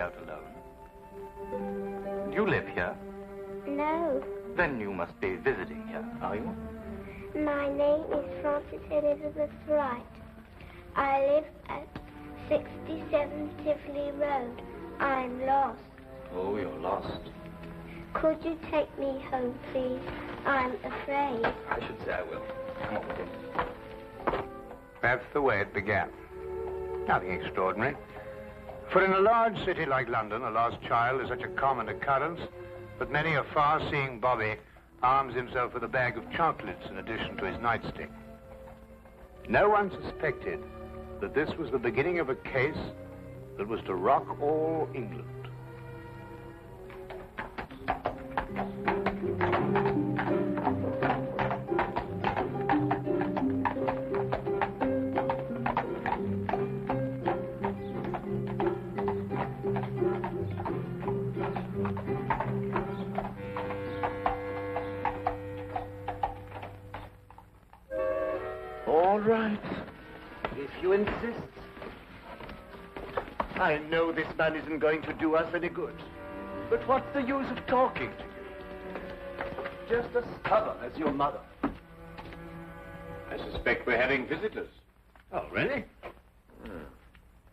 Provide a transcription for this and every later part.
out alone. Do you live here? No. Then you must be visiting here, are you? My name is Frances Elizabeth Wright. I live at 67 Tivoli Road. I'm lost. Oh, you're lost. Could you take me home, please? I'm afraid. I should say I will. Come on with him. That's the way it began. Nothing extraordinary. For in a large city like London, a lost child is such a common occurrence that many a far-seeing bobby arms himself with a bag of chocolates in addition to his nightstick. No one suspected that this was the beginning of a case that was to rock all England. All right, if you insist. I know this man isn't going to do us any good. But what's the use of talking to you? Just as stubborn as your mother. I suspect we're having visitors. Oh, really?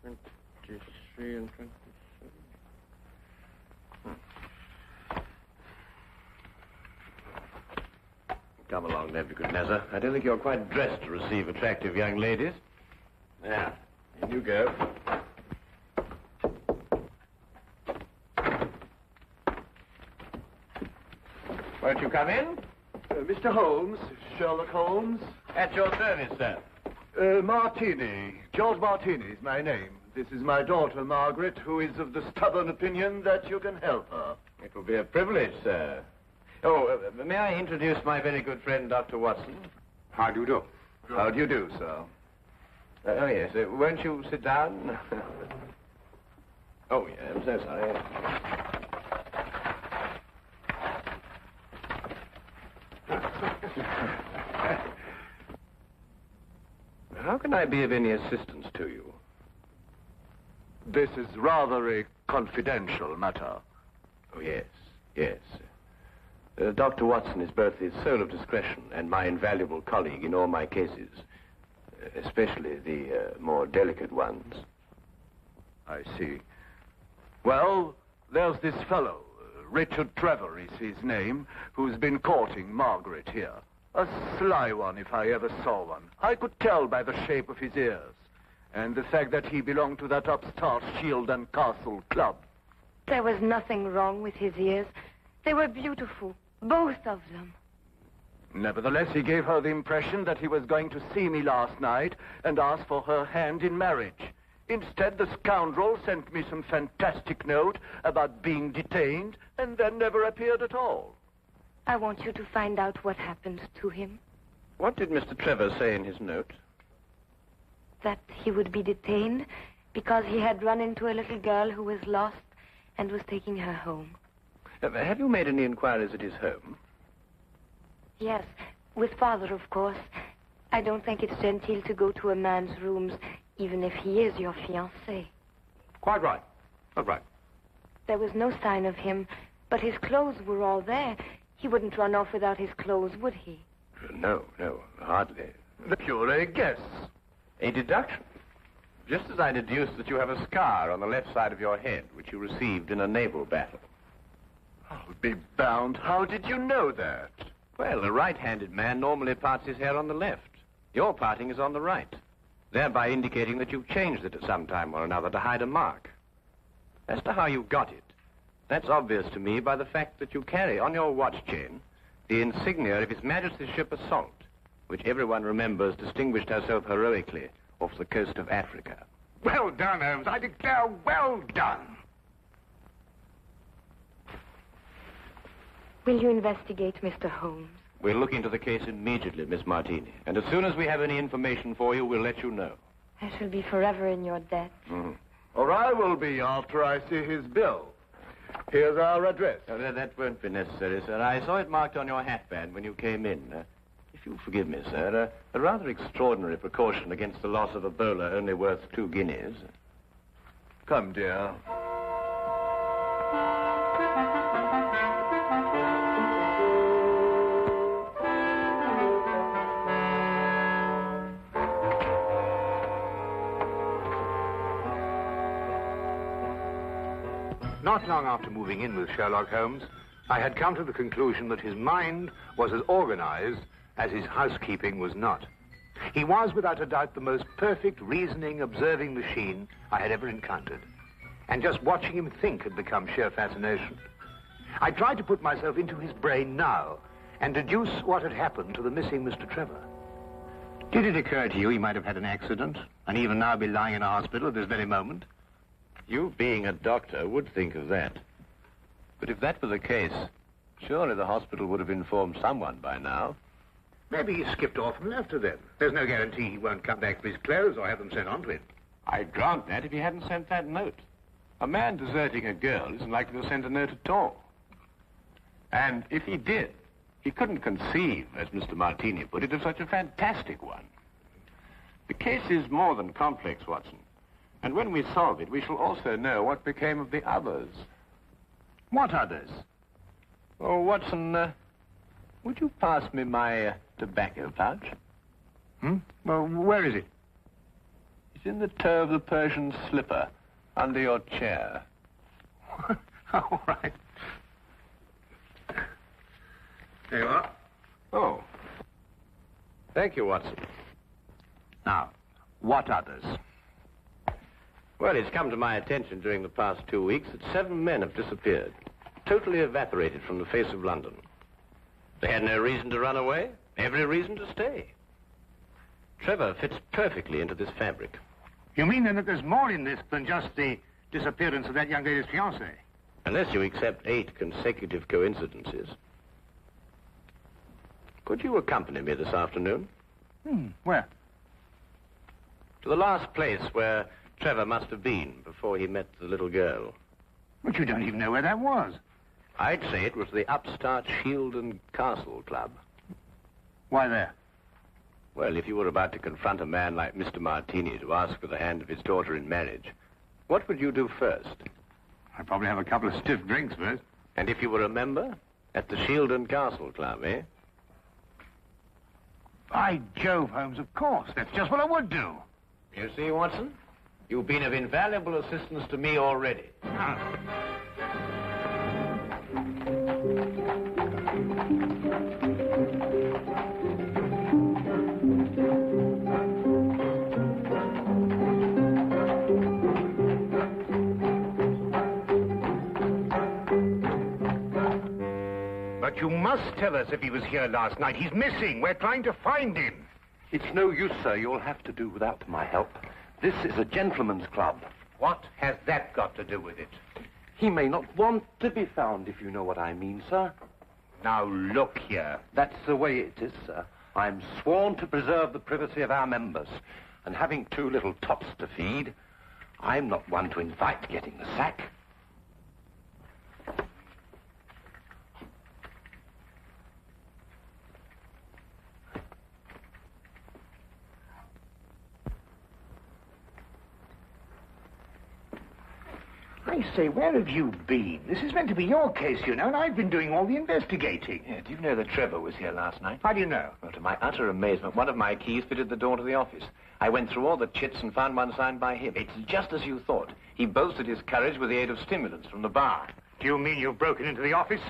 23 and 27. Come along, Nebuchadnezzar. I don't think you're quite dressed to receive attractive young ladies. Now, in you go. Won't you come in? Mr. Holmes, Sherlock Holmes. At your service, sir. Martini. George Martini is my name. This is my daughter, Margaret, who is of the stubborn opinion that you can help her. It will be a privilege, sir. Oh, may I introduce my very good friend, Dr. Watson? How do you do? How do you do, sir? Oh, yes. Won't you sit down? Oh, yeah, I'm so sorry. How can I be of any assistance to you? This is rather a confidential matter. Oh, yes, yes. Dr. Watson is both the soul of discretion and my invaluable colleague in all my cases, especially the more delicate ones. I see. Well, there's this fellow, Richard Trevor is his name, who's been courting Margaret here. A sly one, if I ever saw one. I could tell by the shape of his ears, and the fact that he belonged to that upstart Shield and Castle club. There was nothing wrong with his ears. They were beautiful, both of them. Nevertheless, he gave her the impression that he was going to see me last night and ask for her hand in marriage. Instead, the scoundrel sent me some fantastic note about being detained and then never appeared at all. I want you to find out what happened to him. What did Mr. Trevor say in his note? That he would be detained because he had run into a little girl who was lost and was taking her home. Have you made any inquiries at his home? Yes, with Father, of course. I don't think it's genteel to go to a man's rooms, even if he is your fiancé. Quite right. Quite right. There was no sign of him, but his clothes were all there. He wouldn't run off without his clothes, would he? No, hardly. The pure guess. A deduction. Just as I deduced that you have a scar on the left side of your head, which you received in a naval battle. I'll be bound. How did you know that? Well, a right-handed man normally parts his hair on the left. Your parting is on the right, thereby indicating that you've changed it at some time or another to hide a mark. As to how you got it, that's obvious to me by the fact that you carry on your watch chain the insignia of His Majesty's ship Assault, which everyone remembers distinguished herself heroically off the coast of Africa. Well done, Holmes. I declare, well done. Will you investigate, Mr. Holmes? We'll look into the case immediately, Miss Martini. And as soon as we have any information for you, we'll let you know. I shall be forever in your debt. Mm-hmm. Or I will be after I see his bill. Here's our address. That won't be necessary, sir. I saw it marked on your hatband when you came in. If you'll forgive me, sir, a rather extraordinary precaution against the loss of a bowler only worth 2 guineas. Come, dear. Not long after moving in with Sherlock Holmes, I had come to the conclusion that his mind was as organized as his housekeeping was not. He was, without a doubt, the most perfect reasoning, observing machine I had ever encountered. And just watching him think had become sheer fascination. I tried to put myself into his brain now and deduce what had happened to the missing Mr. Trevor. Did it occur to you he might have had an accident and even now be lying in a hospital at this very moment? You, being a doctor, would think of that. But if that were the case, surely the hospital would have informed someone by now. Maybe he skipped off and left her then. There's no guarantee he won't come back for his clothes or have them sent on to him. I'd grant that if he hadn't sent that note. A man deserting a girl isn't likely to send a note at all. And if he did, he couldn't conceive, as Mr. Martini put it, of such a fantastic one. The case is more than complex, Watson. And when we solve it, we shall also know what became of the others. What others? Oh, Watson, would you pass me my tobacco pouch? Well, where is it? It's in the toe of the Persian slipper, under your chair. All right. There you are. Oh. Thank you, Watson. Now, what others? Well, it's come to my attention during the past 2 weeks that 7 men have disappeared, totally evaporated from the face of London. They had no reason to run away, every reason to stay. Trevor fits perfectly into this fabric. You mean, then, that there's more in this than just the disappearance of that young lady's fiancé? Unless you accept 8 consecutive coincidences. Could you accompany me this afternoon? Where? To the last place where Trevor must have been before he met the little girl. But you don't even know where that was. I'd say it was the upstart Shield and Castle Club. Why there? Well, if you were about to confront a man like Mr. Martini to ask for the hand of his daughter in marriage, what would you do first? I'd probably have a couple of stiff drinks first. And if you were a member? At the Shield and Castle Club, eh? By Jove, Holmes, of course. That's just what I would do. You see, Watson? You've been of invaluable assistance to me already. But you must tell us if he was here last night. He's missing. We're trying to find him. It's no use, sir. You'll have to do without my help. This is a gentleman's club. What has that got to do with it? He may not want to be found, if you know what I mean, sir. Now, look here. That's the way it is, sir. I'm sworn to preserve the privacy of our members. And having 2 little tots to feed, I'm not one to invite getting the sack. I say, where have you been? This is meant to be your case, you know, and I've been doing all the investigating. Yeah, do you know that Trevor was here last night? How do you know? Well, to my utter amazement, one of my keys fitted the door to the office. I went through all the chits and found one signed by him. It's just as you thought. He boasted his courage with the aid of stimulants from the bar. Do you mean you've broken into the office?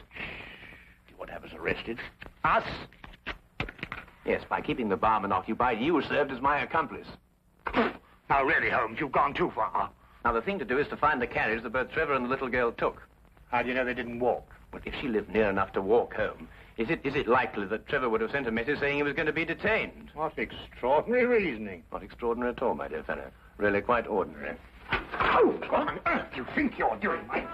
You would have us arrested? Us? Yes, by keeping the barman occupied, you served as my accomplice. Now, really, Holmes, you've gone too far. Now, the thing to do is to find the carriage that both Trevor and the little girl took. How do you know they didn't walk? Well, if she lived near enough to walk home, is it likely that Trevor would have sent a message saying he was going to be detained? What extraordinary reasoning. Not extraordinary at all, my dear fellow. Really quite ordinary. Oh, what on earth do you think you're doing, Mike?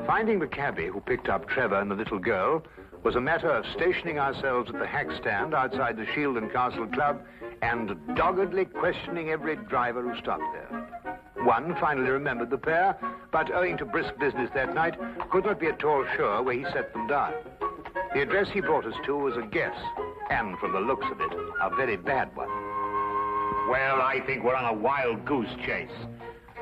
Finding the cabbie who picked up Trevor and the little girl was a matter of stationing ourselves at the hack stand outside the Shield and Castle Club and doggedly questioning every driver who stopped there. One finally remembered the pair, but owing to brisk business that night, could not be at all sure where he set them down. The address he brought us to was a guess, and from the looks of it, a very bad one. Well, I think we're on a wild goose chase.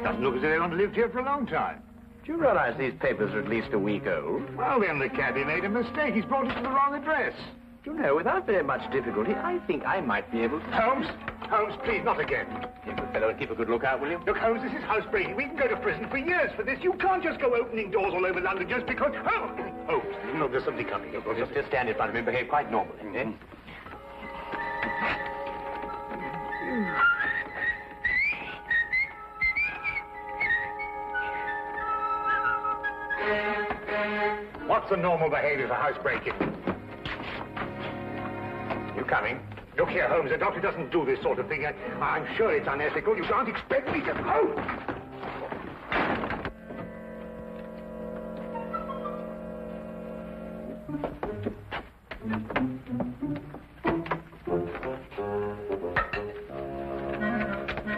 Doesn't look as if they want to live here for a long time. Do you realize these papers are at least a week old? Well, then the cabbie made a mistake. He's brought us to the wrong address. Do you know, without very much difficulty, I think I might be able to... Holmes, Holmes, please, not again. You good fellow, keep a good lookout, will you? Look, Holmes, this is housebreaking. We can go to prison for years for this. You can't just go opening doors all over London just because... Oh, Holmes, no, there's somebody coming. Just stand in front of him and behave quite normally, eh? What's the normal behavior for housebreaking? You coming? Look here, Holmes, the doctor doesn't do this sort of thing. I'm sure it's unethical. You can't expect me to... Oh!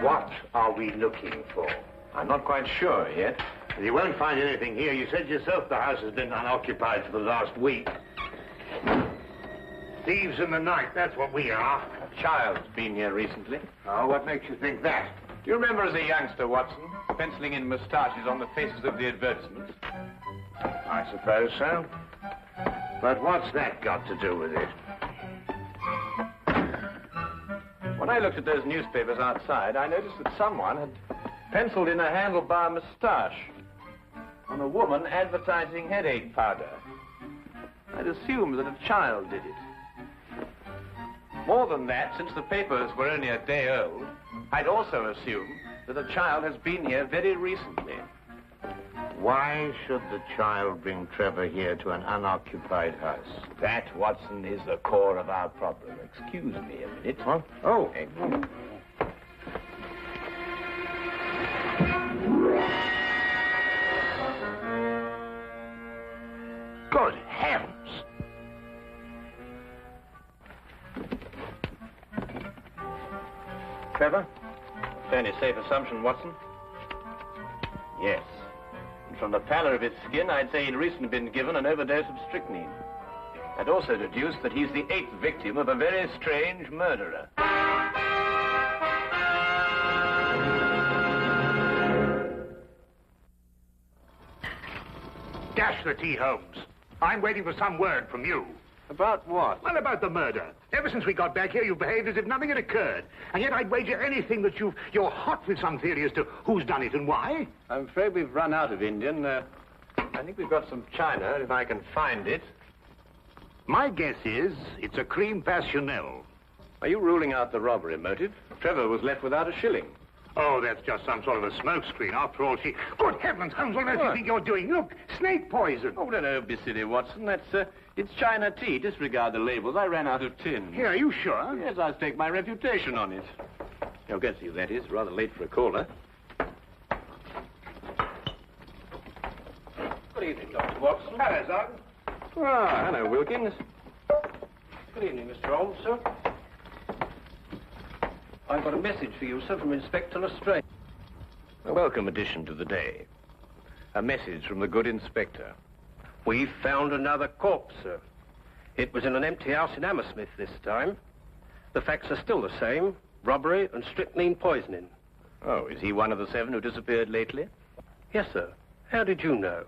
What are we looking for? I'm not quite sure yet. You won't find anything here. You said yourself the house has been unoccupied for the last week. Thieves in the night, that's what we are. A child's been here recently. Oh, what makes you think that? Do you remember as a youngster, Watson, penciling in moustaches on the faces of the advertisements? I suppose so. But what's that got to do with it? When I looked at those newspapers outside, I noticed that someone had penciled in a handlebar moustache on a woman advertising headache powder. I'd assumed that a child did it. More than that, since the papers were only a day old, I'd also assumed that a child has been here very recently. Why should the child bring Trevor here to an unoccupied house? That, Watson, is the core of our problem. Excuse me a minute. Huh? Oh. Good heavens! Trevor? Fairly safe assumption, Watson. Yes. And from the pallor of his skin, I'd say he'd recently been given an overdose of strychnine. I'd also deduce that he's the 8th victim of a very strange murderer. Dash the tea, Holmes. I'm waiting for some word from you. About what? Well, about the murder. Ever since we got back here, you've behaved as if nothing had occurred. And yet I'd wager anything that you're hot with some theory as to who's done it and why. I'm afraid we've run out of Indian. I think we've got some China, if I can find it. My guess is it's a cream passionel. Are you ruling out the robbery motive? Trevor was left without a shilling. Oh, that's just some sort of a smokescreen. After all, she... Good heavens, Holmes, what on earth do you think you're doing? Look, snake poison. Oh, don't be silly, Watson. It's China tea. Disregard the labels. I ran out of tin. Here, are you sure? Yes, I'll stake my reputation on it. You'll get to you, that is. Rather late for a caller. Good evening, Dr. Watson. Hello, Sergeant. Ah, hello, Wilkins. Good evening, Mr. Holmes, sir. I've got a message for you, sir, from Inspector Lestrade. A welcome addition to the day. A message from the good inspector. We've found another corpse, sir. It was in an empty house in Hammersmith this time. The facts are still the same. Robbery and strychnine poisoning. Oh, is he one of the 7 who disappeared lately? Yes, sir. How did you know?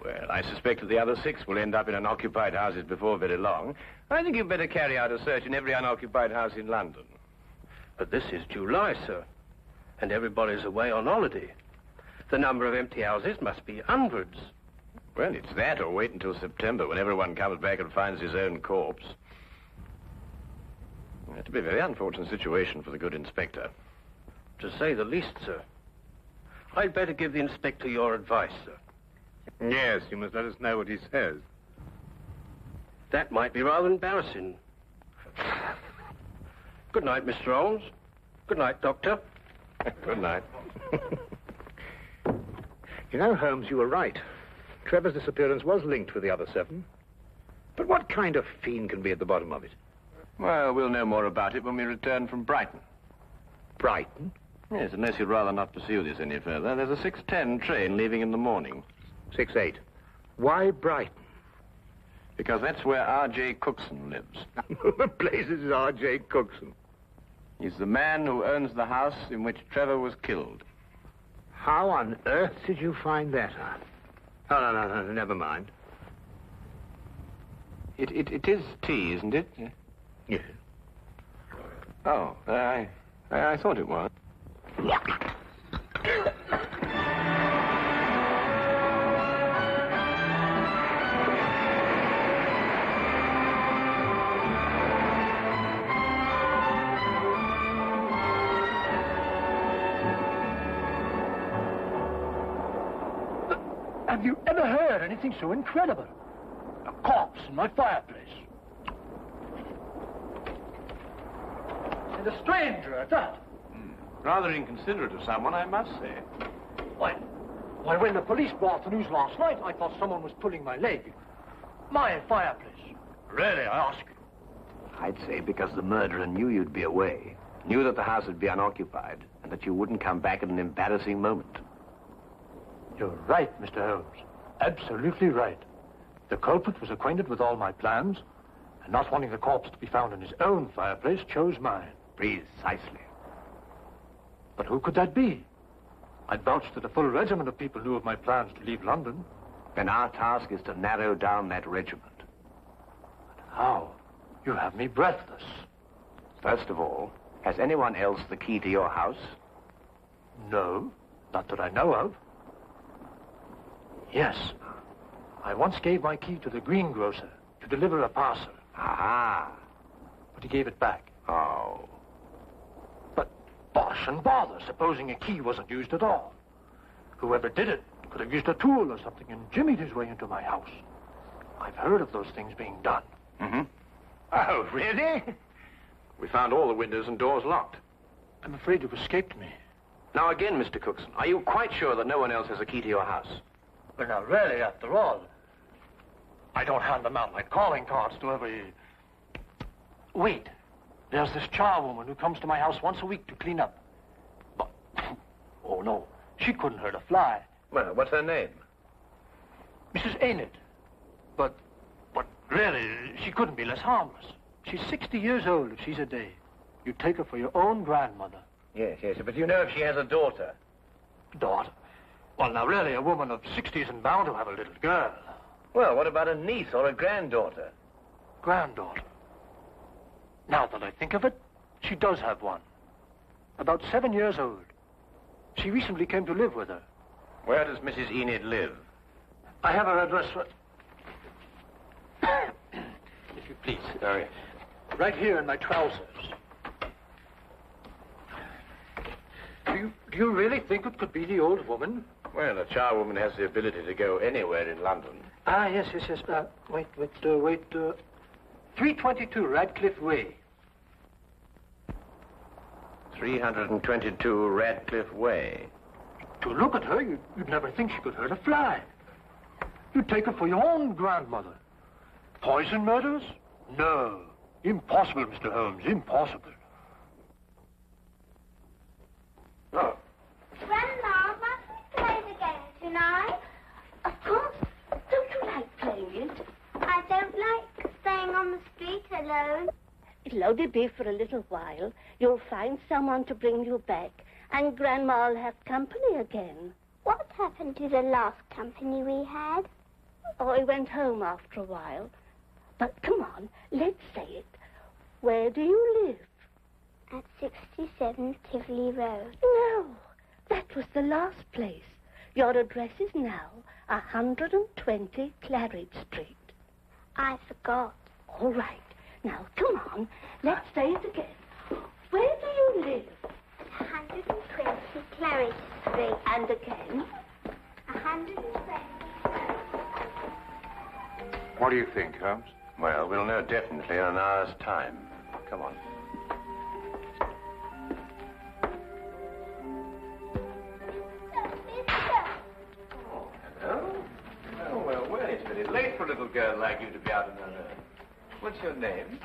Well, I suspect that the other 6 will end up in unoccupied houses before very long. I think you'd better carry out a search in every unoccupied house in London. But this is July, sir. And everybody's away on holiday. The number of empty houses must be hundreds. Well, it's that or wait until September when everyone comes back and finds his own corpse. It'll be a very unfortunate situation for the good inspector. To say the least, sir. I'd better give the inspector your advice, sir. Yes, you must let us know what he says. That might be rather embarrassing. Good night, Mr. Holmes. Good night, Doctor. Good night. You know, Holmes, you were right. Trevor's disappearance was linked with the other 7. But what kind of fiend can be at the bottom of it? Well, we'll know more about it when we return from Brighton. Brighton? Yes, unless you'd rather not pursue this any further. There's a 6:10 train leaving in the morning. 6:8. Why Brighton? Because that's where R.J. Cookson lives. The place is R.J. Cookson. He's the man who owns the house in which Trevor was killed. How on earth did you find that out? Oh, no, never mind. It is tea, isn't it? Yes. Oh, I thought it was. Have you ever heard anything so incredible? A corpse in my fireplace. And a stranger at that. Rather inconsiderate of someone, I must say. Why, when the police brought the news last night, I thought someone was pulling my leg. My fireplace. Really, I ask you. I'd say because the murderer knew you'd be away, knew that the house would be unoccupied, and that you wouldn't come back at an embarrassing moment. You're right, Mr. Holmes. Absolutely right. The culprit was acquainted with all my plans, and not wanting the corpse to be found in his own fireplace, chose mine. Precisely. But who could that be? I'd vouched that a full regiment of people knew of my plans to leave London. Then our task is to narrow down that regiment. How? You have me breathless. First of all, has anyone else the key to your house? No, not that I know of. Yes. I once gave my key to the greengrocer to deliver a parcel. Aha. But he gave it back. Oh. But bosh and bother, supposing a key wasn't used at all. Whoever did it could have used a tool or something and jimmied his way into my house. I've heard of those things being done. Mm-hmm. Oh, really? We found all the windows and doors locked. I'm afraid you've escaped me. Now again, Mr. Cookson, are you quite sure that no one else has a key to your house? Well, now, really, after all, I don't hand them out like calling cards to every... Wait. There's this charwoman who comes to my house once a week to clean up. But, oh, no, she couldn't hurt a fly. Well, what's her name? Mrs. Enid. But really, she couldn't be less harmless. She's 60 years old if she's a day. You'd take her for your own grandmother. Yes, but you know if she has a daughter? Daughter? Well, now, really, a woman of 60 isn't bound to have a little girl. Well, what about a niece or a granddaughter? Granddaughter. Now that I think of it, she does have one. About 7 years old. She recently came to live with her. Where does Mrs. Enid live? I have her address for... If you please. Sorry. Right here in my trousers. Do you really think it could be the old woman? Well, a charwoman has the ability to go anywhere in London. Ah, yes. Wait. 322 Radcliffe Way. 322 Radcliffe Way. To look at her, you'd never think she could hurt a fly. You'd take her for your own grandmother. Poison murders? No. Impossible, Mr. Holmes, impossible. Oh. Grandma, must we play the game tonight? Of course. Don't you like playing it? I don't like staying on the street alone. It'll only be for a little while. You'll find someone to bring you back, and Grandma'll have company again. What happened to the last company we had? Oh, he went home after a while. But come on, let's say it. Where do you live? At 67 Tivoli Road. No, that was the last place. Your address is now 120 Claridge Street. I forgot. All right. Now, come on. Let's say it again. Where do you live? 120 Claridge Street. And again? 120. What do you think, Holmes? Well, we'll know definitely in an hour's time. Come on. Oh, hello. Oh, well, it's very late for a little girl like you to be out on her own. What's your name?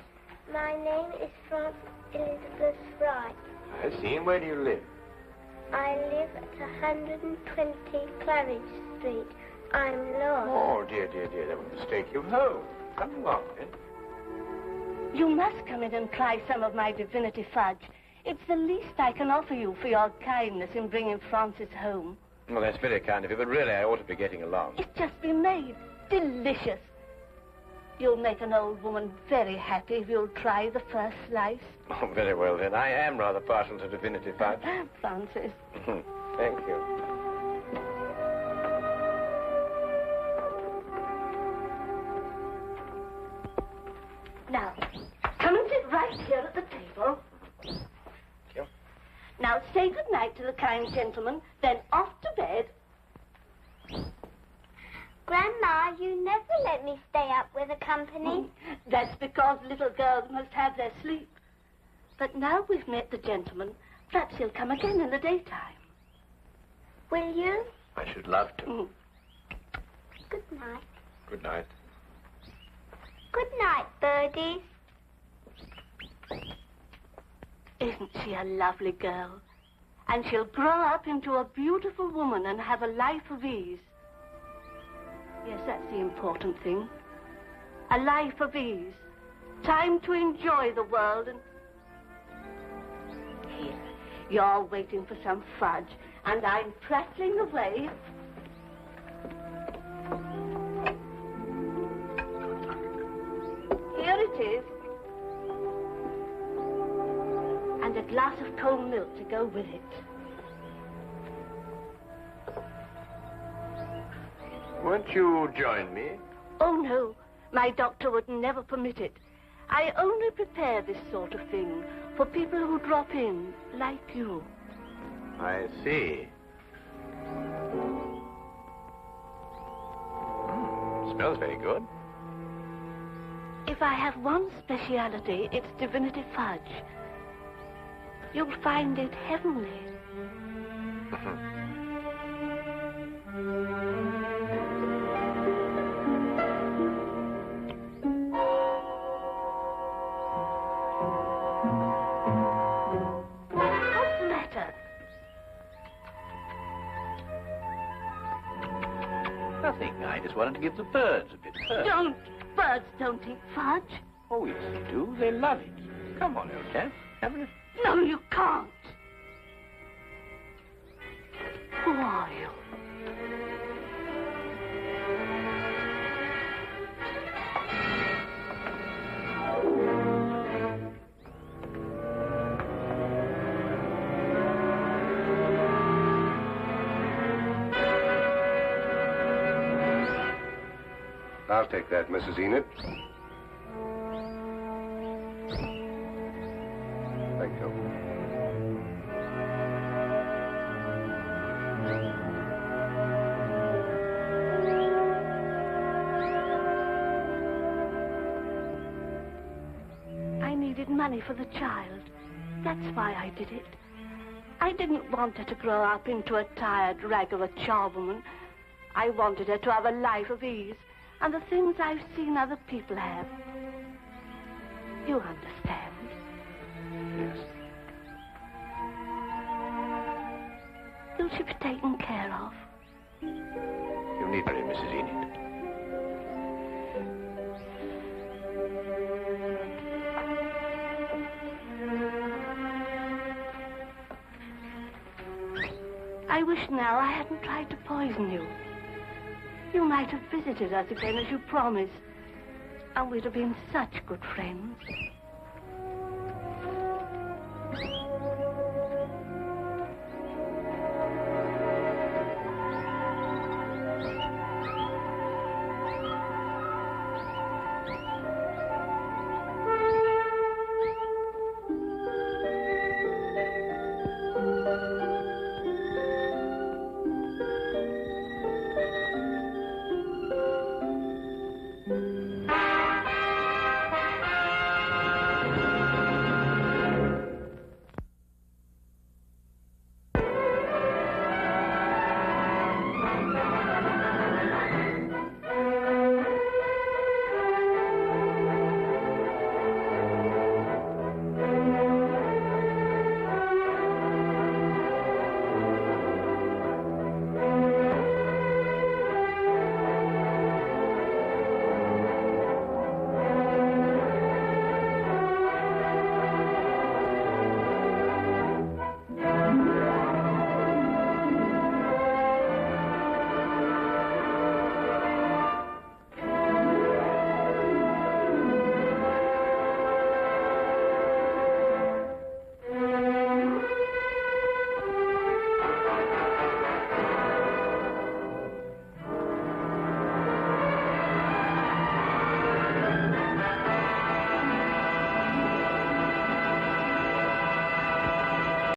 My name is Frances Elizabeth Wright. I see. And where do you live? I live at 120 Claridge Street. I'm lost. Oh, dear. That would mistake you home. Come along, then. You must come in and try some of my divinity fudge. It's the least I can offer you for your kindness in bringing Francis home. Well, that's very kind of you, but really I ought to be getting along. It's just been made. Delicious. You'll make an old woman very happy if you'll try the first slice. Oh, very well, then. I am rather partial to divinity fudge. Francis. Thank you. Now, come and sit right here at the table. Thank you. Now, say good night to the kind gentleman, then off to bed. Grandma, you never let me stay up with the company. That's because little girls must have their sleep. But now we've met the gentleman, perhaps he'll come again in the daytime. Will you? I should love to. Good night. Good night. Good night, birdies. Isn't she a lovely girl? And she'll grow up into a beautiful woman and have a life of ease. Yes, that's the important thing. A life of ease. Time to enjoy the world and... Here, you're waiting for some fudge, and I'm prattling away. Here it is. And a glass of cold milk to go with it. Won't you join me? Oh, no. My doctor would never permit it. I only prepare this sort of thing for people who drop in, like you. I see. Smells very good. If I have one speciality, it's divinity fudge. You'll find it heavenly. What's the matter? Nothing. I just wanted to give the birds a bit first. Don't. Birds don't eat fudge. Oh, yes, they do. They love it. Come on, old chap. Have a... No, you can't. Who are you? I'll take that, Mrs. Enid. Thank you. I needed money for the child. That's why I did it. I didn't want her to grow up into a tired rag of a charwoman. I wanted her to have a life of ease and the things I've seen other people have. You understand? Yes. Will she be taken care of? You need her, Mrs. Enid. I wish now I hadn't tried to poison you. You might have visited us again as you promised, and we'd have been such good friends.